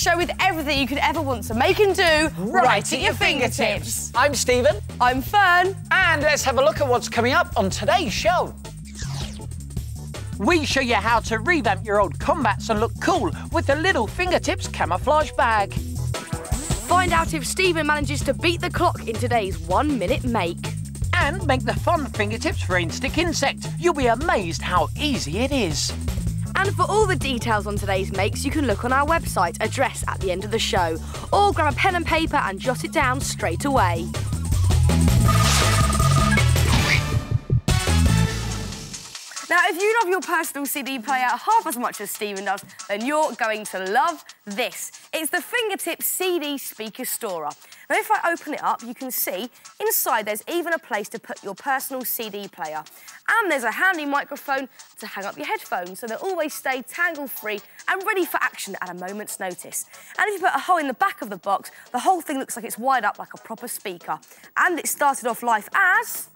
show with everything you could ever want to make and do right at your fingertips. I'm Stephen. I'm Fern. And let's have a look at what's coming up on today's show. We show you how to revamp your old combats and look cool with the Little Fingertips camouflage bag. Find out if Stephen manages to beat the clock in today's 1-minute make. And make the fun Fingertips Rainstick insect. You'll be amazed how easy it is. And for all the details on today's makes, you can look on our website, address at the end of the show, or grab a pen and paper and jot it down straight away. Now, if you love your personal CD player half as much as Stephen does, then you're going to love this. It's the Fingertips CD Speaker Storer. Now, if I open it up, you can see inside there's even a place to put your personal CD player. And there's a handy microphone to hang up your headphones, so they'll always stay tangle-free and ready for action at a moment's notice. And if you put a hole in the back of the box, the whole thing looks like it's wired up like a proper speaker. And it started off life as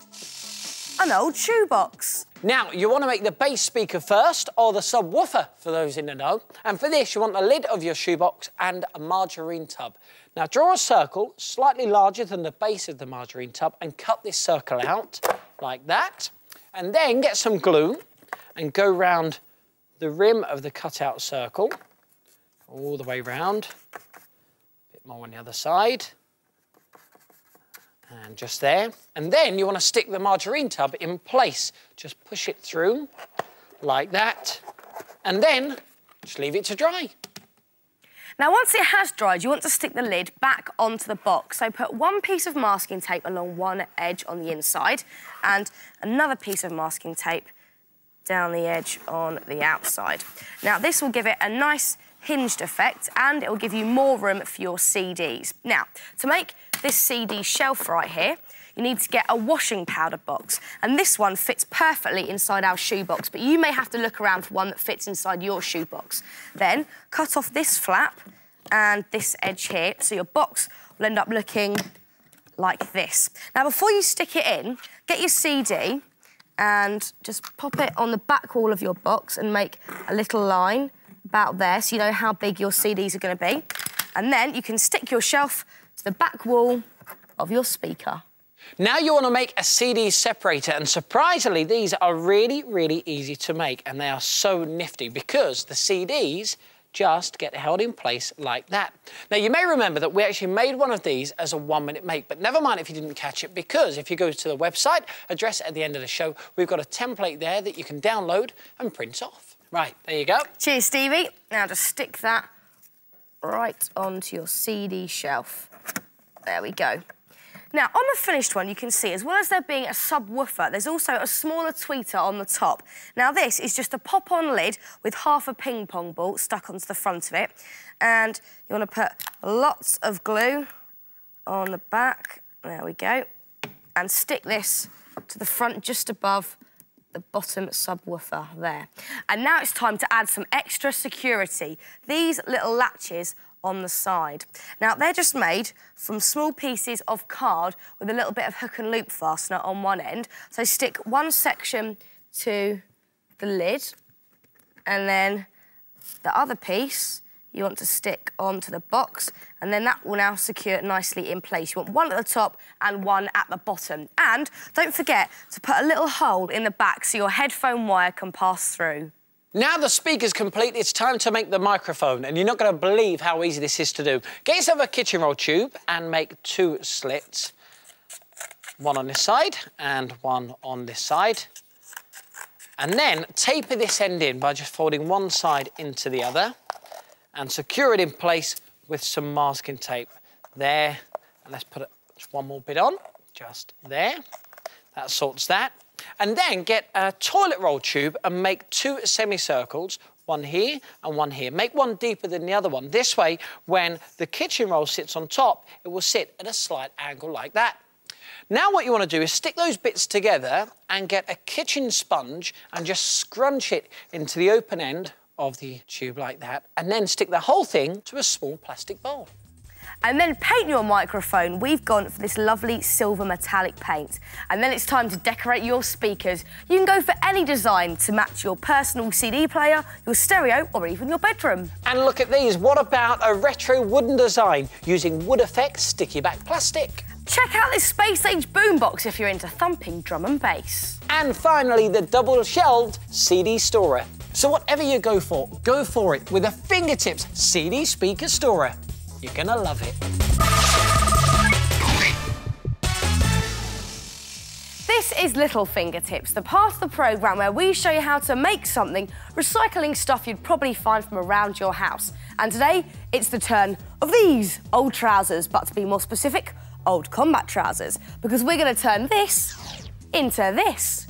an old shoebox. Now, you want to make the bass speaker first, or the subwoofer, for those in the know. And for this, you want the lid of your shoebox and a margarine tub. Now, draw a circle slightly larger than the base of the margarine tub and cut this circle out, like that. And then get some glue and go round the rim of the cut-out circle, all the way round. A bit more on the other side. And just there. And then you want to stick the margarine tub in place. Just push it through, like that. And then just leave it to dry. Now, once it has dried, you want to stick the lid back onto the box. So put one piece of masking tape along one edge on the inside and another piece of masking tape down the edge on the outside. Now, this will give it a nice hinged effect and it will give you more room for your CDs. Now, to make this CD shelf right here, you need to get a washing powder box. And this one fits perfectly inside our shoebox, but you may have to look around for one that fits inside your shoebox. Then cut off this flap and this edge here, so your box will end up looking like this. Now, before you stick it in, get your CD and just pop it on the back wall of your box and make a little line about there so you know how big your CDs are going to be. And then you can stick your shelf to the back wall of your speaker. Now you want to make a CD separator, and surprisingly, these are really, really easy to make, and they are so nifty because the CDs just get held in place like that. Now, you may remember that we actually made one of these as a 1-minute make, but never mind if you didn't catch it, because if you go to the website, address at the end of the show, we've got a template there that you can download and print off. Right, there you go. Cheers, Stevie. Now just stick that right onto your CD shelf. There we go. Now, on the finished one, you can see, as well as there being a subwoofer, there's also a smaller tweeter on the top. Now, this is just a pop-on lid with half a ping-pong ball stuck onto the front of it. And you want to put lots of glue on the back. There we go. And stick this to the front just above the bottom subwoofer there. And now it's time to add some extra security. These little latches on the side. Now, they're just made from small pieces of card with a little bit of hook and loop fastener on one end. So stick one section to the lid, and then the other piece you want to stick onto the box, and then that will now secure it nicely in place. You want one at the top and one at the bottom. And don't forget to put a little hole in the back so your headphone wire can pass through. Now the speaker's complete, it's time to make the microphone, and you're not going to believe how easy this is to do. Get yourself a kitchen roll tube and make 2 slits. One on this side and one on this side. And then taper this end in by just folding one side into the other and secure it in place with some masking tape. There, and let's put just one more bit on, just there. That sorts that. And then get a toilet roll tube and make 2 semicircles, one here and one here. Make one deeper than the other one. This way, when the kitchen roll sits on top, it will sit at a slight angle like that. Now what you want to do is stick those bits together and get a kitchen sponge and just scrunch it into the open end of the tube like that, and then stick the whole thing to a small plastic bowl. And then paint your microphone. We've gone for this lovely silver metallic paint. And then it's time to decorate your speakers. You can go for any design to match your personal CD player, your stereo, or even your bedroom. And look at these. What about a retro wooden design using wood effects sticky back plastic? Check out this space-age boombox if you're into thumping drum and bass. And finally, the double-shelved CD storer. So whatever you go for it with a fingertips CD speaker storer. You're gonna love it. This is Little Fingertips, the part of the programme where we show you how to make something, recycling stuff you'd probably find from around your house. And today, it's the turn of these old trousers, but to be more specific, old combat trousers, because we're going to turn this into this.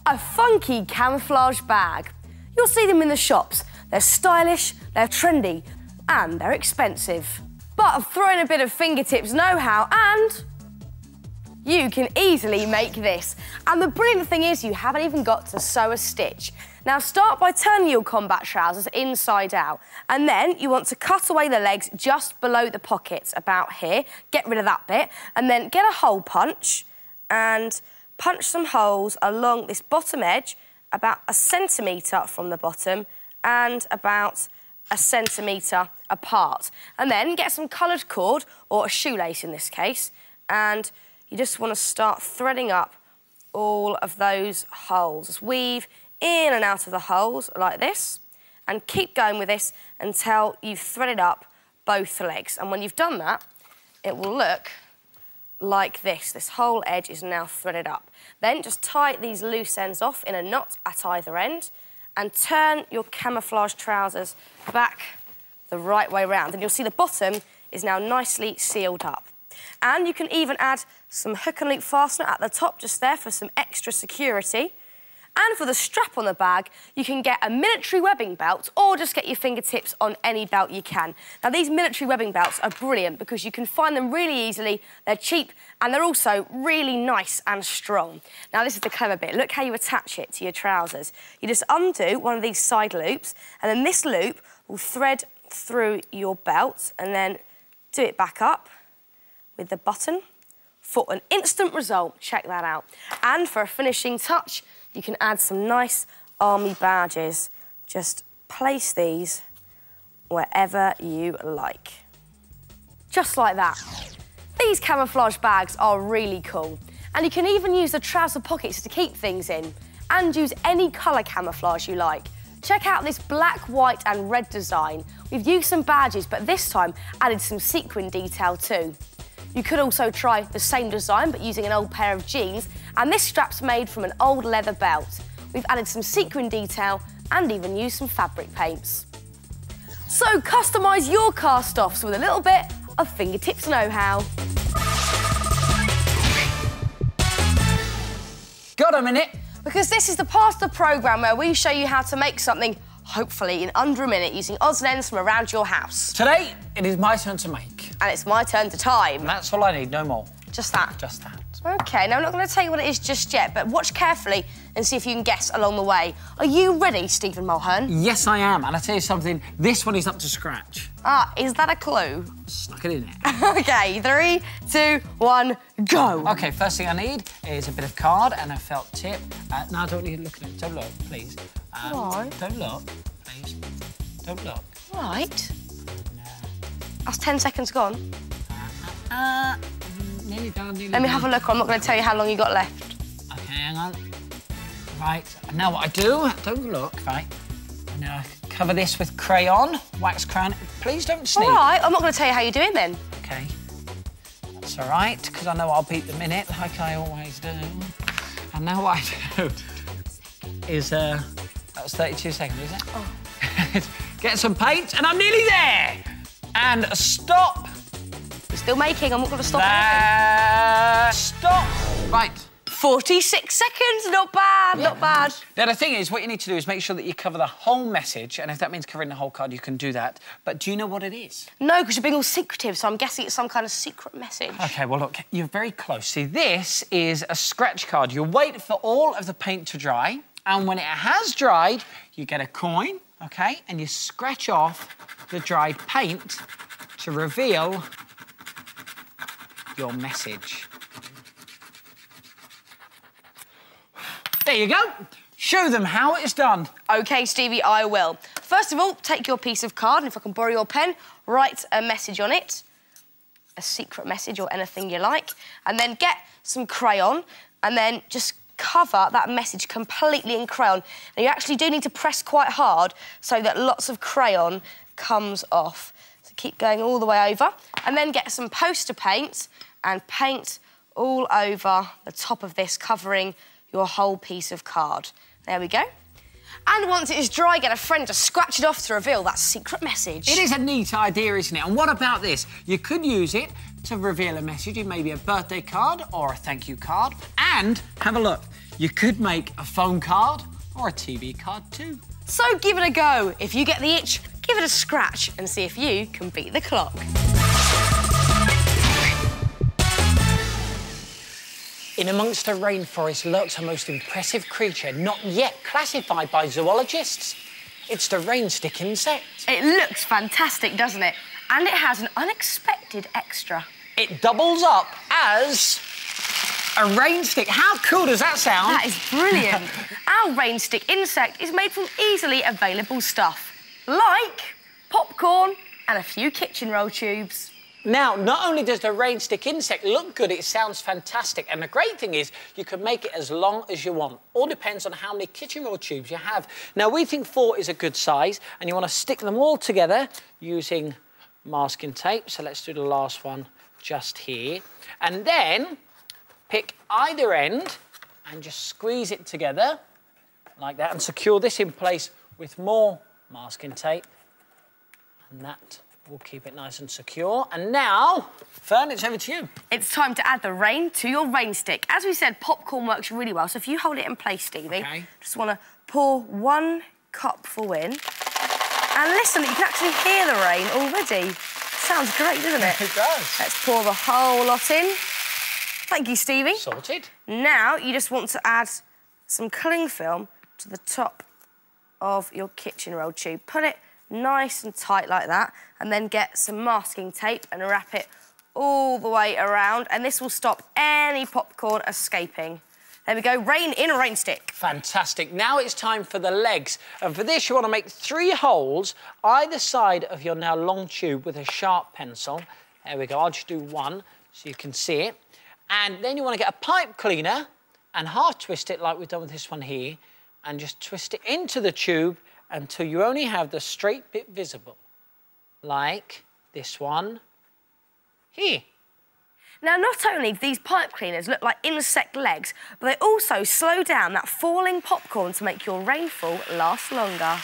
A funky camouflage bag. You'll see them in the shops. They're stylish, they're trendy, and they're expensive. But I've thrown a bit of fingertips know-how and you can easily make this. And the brilliant thing is you haven't even got to sew a stitch. Now start by turning your combat trousers inside out, and then you want to cut away the legs just below the pockets, about here. Get rid of that bit, and then get a hole punch and punch some holes along this bottom edge, about 1 centimetre from the bottom and about 1 centimetre apart. And then get some coloured cord, or a shoelace in this case, and you just want to start threading up all of those holes. Just weave in and out of the holes like this, and keep going with this until you've threaded up both legs. And when you've done that, it will look like this. This whole edge is now threaded up. Then just tie these loose ends off in a knot at either end and turn your camouflage trousers back the right way round. And you'll see the bottom is now nicely sealed up. And you can even add some hook and loop fastener at the top just there for some extra security. And for the strap on the bag, you can get a military webbing belt or just get your fingertips on any belt you can. Now, these military webbing belts are brilliant because you can find them really easily, they're cheap, and they're also really nice and strong. Now, this is the clever bit. Look how you attach it to your trousers. You just undo one of these side loops, and then this loop will thread through your belt, and then do it back up with the button for an instant result. Check that out. And for a finishing touch, you can add some nice army badges. Just place these wherever you like. Just like that. These camouflage bags are really cool. And you can even use the trouser pockets to keep things in, and use any colour camouflage you like. Check out this black, white and red design. We've used some badges, but this time added some sequin detail too. You could also try the same design, but using an old pair of jeans, and this strap's made from an old leather belt. We've added some sequin detail and even used some fabric paints. So customise your cast-offs with a little bit of fingertips know-how. Got a minute? Because this is the part of the programme where we show you how to make something, hopefully in under a minute, using odds and ends from around your house. Today, it is my turn to make. And it's my turn to time. And that's all I need, no more. Just that? Just that. OK, now I'm not going to tell you what it is just yet, but watch carefully and see if you can guess along the way. Are you ready, Stephen Mulhern? Yes, I am. And I tell you something, this one is up to scratch. Ah, is that a clue? Stuck it in there. OK, 3, 2, 1, go. OK, first thing I need is a bit of card and a felt tip. No, don't need to look at it. Don't look, please. Right. Don't look, please. Don't look. Right. No. That's 10 seconds gone. Nearly done, nearly Let me done. have a look. I'm not going to tell you how long you got left. OK, hang on. Right, now what I do, don't look, right. And then I cover this with crayon, wax crayon. Please don't sneak. All right, I'm not going to tell you how you're doing then. OK. That's all right, because I know I'll beat the minute, like I always do. And now what I do is, that was 32 seconds, is it? Oh. Get some paint, and I'm nearly there. And stop. You're still making. I'm not going to stop anything. Stop. Right. 46 seconds. Not bad, not bad. Now, the thing is, what you need to do is make sure that you cover the whole message, and if that means covering the whole card, you can do that. But do you know what it is? No, because you're being all secretive, so I'm guessing it's some kind of secret message. OK, well, look, you're very close. See, this is a scratch card. You wait for all of the paint to dry, and when it has dried, you get a coin, OK, and you scratch off the dried paint to reveal your message. There you go. Show them how it's done. OK, Stevie, I will. First of all, take your piece of card, and if I can borrow your pen, write a message on it, a secret message or anything you like, and then get some crayon, and then just cover that message completely in crayon. Now, you actually do need to press quite hard so that lots of crayon comes off. So keep going all the way over, and then get some poster paint and paint all over the top of this, covering your whole piece of card. There we go. And once it is dry, get a friend to scratch it off to reveal that secret message. It is a neat idea, isn't it? And what about this? You could use it to reveal a message in maybe a birthday card or a thank you card. And have a look. You could make a phone card or a TV card too. So give it a go. If you get the itch, give it a scratch and see if you can beat the clock. In amongst a rainforest lurks a most impressive creature not yet classified by zoologists. It's the rainstick insect. It looks fantastic, doesn't it? And it has an unexpected extra. It doubles up as a rainstick. How cool does that sound? That is brilliant. Our rainstick insect is made from easily available stuff, like popcorn and a few kitchen roll tubes. Now, not only does the rainstick insect look good, it sounds fantastic. And the great thing is you can make it as long as you want. All depends on how many kitchen roll tubes you have. Now, we think 4 is a good size, and you want to stick them all together using masking tape. So let's do the last one just here. And then pick either end and just squeeze it together like that and secure this in place with more masking tape. And that will keep it nice and secure. And now, Fern, it's over to you. It's time to add the rain to your rainstick. As we said, popcorn works really well, so if you hold it in place, Stevie, just want to pour 1 cupful in. And listen, you can actually hear the rain already. Sounds great, doesn't it? It does. Let's pour the whole lot in. Thank you, Stevie. Sorted. Now, you just want to add some cling film to the top of your kitchen roll tube. Put it nice and tight like that, and then get some masking tape and wrap it all the way around, and this will stop any popcorn escaping. There we go, rain in a rainstick. Fantastic. Now it's time for the legs. And for this, you want to make 3 holes either side of your now long tube with a sharp pencil. There we go, I'll just do 1 so you can see it. And then you want to get a pipe cleaner and half twist it like we've done with this one here, and just twist it into the tube until you only have the straight bit visible, like this one here. Now, not only do these pipe cleaners look like insect legs, but they also slow down that falling popcorn to make your rainfall last longer.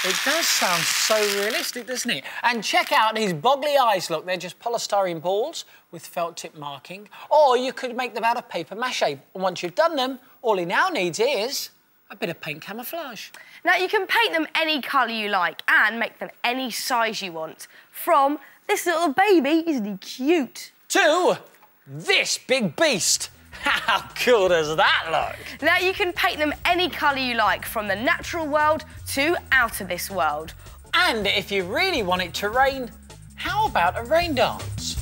It does sound so realistic, doesn't it? And check out these boggly eyes, look, they're just polystyrene balls with felt tip marking. Or you could make them out of paper mache. And once you've done them, all he now needs is a bit of paint camouflage. Now, you can paint them any colour you like and make them any size you want. From this little baby, isn't he cute? To this big beast. How cool does that look? Now, you can paint them any colour you like, from the natural world to out of this world. And if you really want it to rain, how about a rain dance?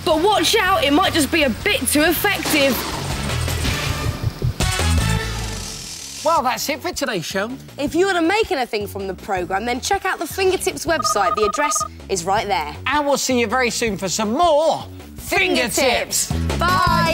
But watch out, it might just be a bit too effective. Well, that's it for today's show. If you want to make anything from the programme, then check out the Fingertips website. The address is right there. And we'll see you very soon for some more Fingertips. Bye.